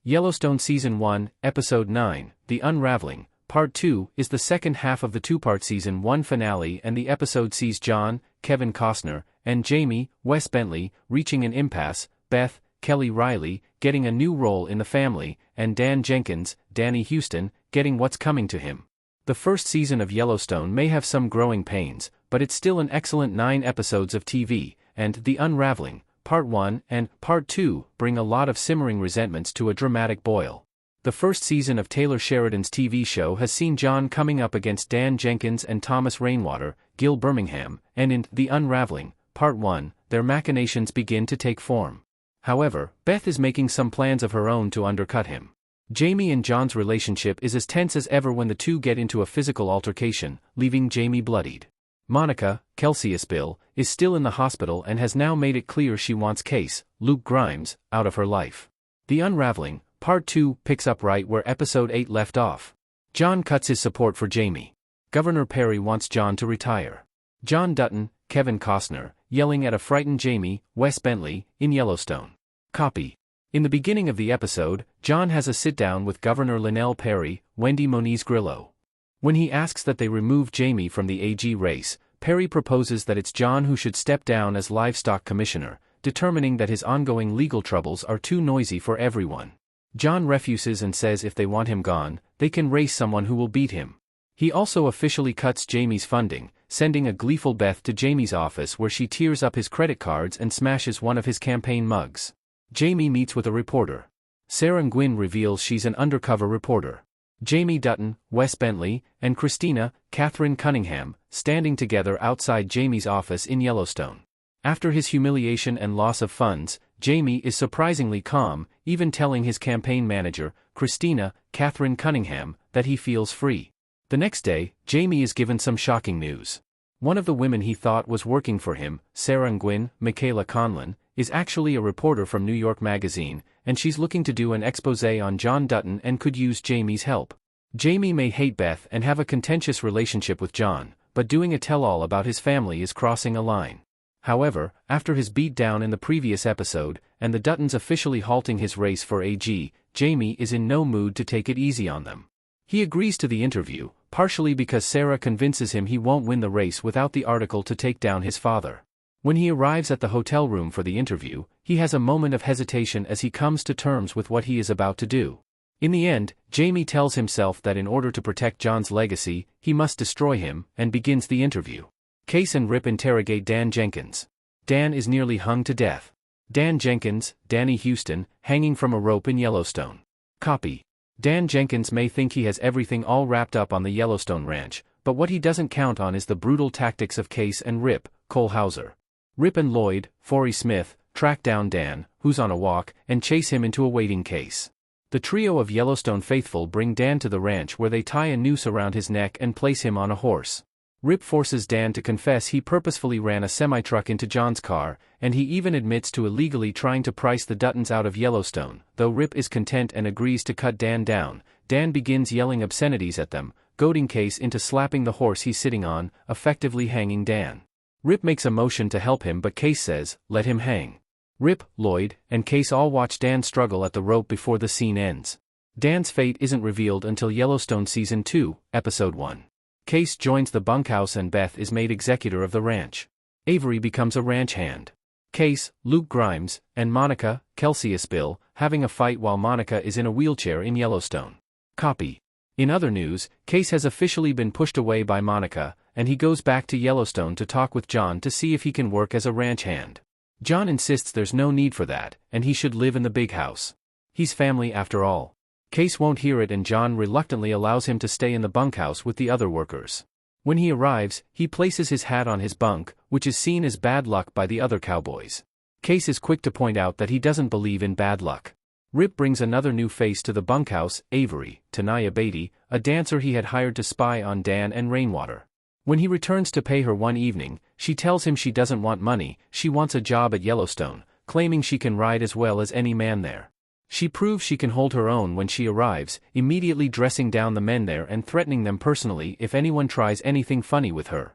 Yellowstone Season 1, Episode 9, The Unraveling, Part 2, is the second half of the two-part Season 1 finale, and the episode sees John, Kevin Costner, and Jamie, Wes Bentley, reaching an impasse, Beth, Kelly Riley, getting a new role in the family, and Dan Jenkins, Danny Houston, getting what's coming to him. The first season of Yellowstone may have some growing pains, but it's still an excellent 9 episodes of TV, and The Unraveling, Part 1 and Part 2 bring a lot of simmering resentments to a dramatic boil. The first season of Taylor Sheridan's TV show has seen John coming up against Dan Jenkins and Thomas Rainwater, Gil Birmingham, and in The Unraveling, Part 1, their machinations begin to take form. However, Beth is making some plans of her own to undercut him. Jamie and John's relationship is as tense as ever when the two get into a physical altercation, leaving Jamie bloodied. Monica, Kelsey Aspill, is still in the hospital and has now made it clear she wants Case, Luke Grimes, out of her life. The Unraveling, Part 2 picks up right where Episode 8 left off. John cuts his support for Jamie. Governor Perry wants John to retire. John Dutton, Kevin Costner, yelling at a frightened Jamie, Wes Bentley, in Yellowstone. Copy. In the beginning of the episode, John has a sit-down with Governor Linnell Perry, Wendy Moniz Grillo. When he asks that they remove Jamie from the AG race, Perry proposes that it's John who should step down as livestock commissioner, determining that his ongoing legal troubles are too noisy for everyone. John refuses and says if they want him gone, they can race someone who will beat him. He also officially cuts Jamie's funding, sending a gleeful Beth to Jamie's office where she tears up his credit cards and smashes one of his campaign mugs. Jamie meets with a reporter. Sarah Gwynn reveals she's an undercover reporter. Jamie Dutton, Wes Bentley, and Christina, Catherine Cunningham, standing together outside Jamie's office in Yellowstone. After his humiliation and loss of funds, Jamie is surprisingly calm, even telling his campaign manager, Christina, Catherine Cunningham, that he feels free. The next day, Jamie is given some shocking news. One of the women he thought was working for him, Sarah Gwynn, Michaela Conlon, is actually a reporter from New York Magazine, and she's looking to do an exposé on John Dutton and could use Jamie's help. Jamie may hate Beth and have a contentious relationship with John, but doing a tell-all about his family is crossing a line. However, after his beatdown in the previous episode, and the Duttons officially halting his race for AG, Jamie is in no mood to take it easy on them. He agrees to the interview, partially because Sarah convinces him he won't win the race without the article to take down his father. When he arrives at the hotel room for the interview, he has a moment of hesitation as he comes to terms with what he is about to do. In the end, Jamie tells himself that in order to protect John's legacy, he must destroy him, and begins the interview. Case and Rip interrogate Dan Jenkins. Dan is nearly hung to death. Dan Jenkins, Danny Houston, hanging from a rope in Yellowstone. Copy. Dan Jenkins may think he has everything all wrapped up on the Yellowstone ranch, but what he doesn't count on is the brutal tactics of Case and Rip, Cole Hauser. Rip and Lloyd, Forey Smith, track down Dan, who's on a walk, and chase him into a waiting Case. The trio of Yellowstone faithful bring Dan to the ranch where they tie a noose around his neck and place him on a horse. Rip forces Dan to confess he purposefully ran a semi-truck into John's car, and he even admits to illegally trying to price the Duttons out of Yellowstone. Though Rip is content and agrees to cut Dan down, Dan begins yelling obscenities at them, goading Case into slapping the horse he's sitting on, effectively hanging Dan. Rip makes a motion to help him but Case says, let him hang. Rip, Lloyd, and Case all watch Dan struggle at the rope before the scene ends. Dan's fate isn't revealed until Yellowstone Season 2, Episode 1. Case joins the bunkhouse and Beth is made executor of the ranch. Avery becomes a ranch hand. Case, Luke Grimes, and Monica, Kelsey Aspill, having a fight while Monica is in a wheelchair in Yellowstone. Copy. In other news, Case has officially been pushed away by Monica, and he goes back to Yellowstone to talk with John to see if he can work as a ranch hand. John insists there's no need for that, and he should live in the big house. He's family after all. Case won't hear it and John reluctantly allows him to stay in the bunkhouse with the other workers. When he arrives, he places his hat on his bunk, which is seen as bad luck by the other cowboys. Case is quick to point out that he doesn't believe in bad luck. Rip brings another new face to the bunkhouse, Avery, Tanaya Beatty, a dancer he had hired to spy on Dan and Rainwater. When he returns to pay her one evening, she tells him she doesn't want money, she wants a job at Yellowstone, claiming she can ride as well as any man there. She proves she can hold her own when she arrives, immediately dressing down the men there and threatening them personally if anyone tries anything funny with her.